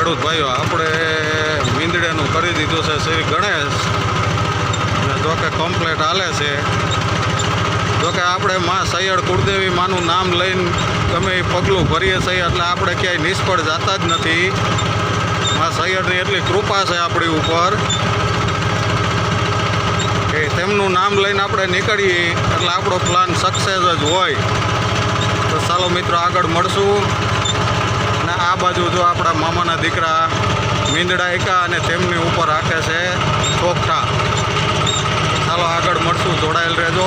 ખેડૂત ભાઈઓ, આપણે મીંદડાનું કરી દીધું છે શ્રી ગણેશ, અને જોકે કમ્પ્લેટ હાલે છે. જોકે આપણે માં સૈયડ કુળદેવી માનું નામ લઈને ગમે એ પગલું ભરીએ છીએ એટલે આપણે ક્યાંય નિષ્ફળ જતા જ નથી. માં સૈયડની એટલી કૃપા છે આપણી ઉપર કે તેમનું નામ લઈને આપણે નીકળીએ એટલે આપણો પ્લાન સક્સેસ જ હોય. તો ચાલો મિત્રો, આગળ મળશું. અને આ બાજુ જો આપણા મામાના દીકરા મીંદડા એકા અને તેમની ઉપર રાખે છે ચોકઠા. ચાલો આગળ મળશું, જોડાયેલ રહેજો.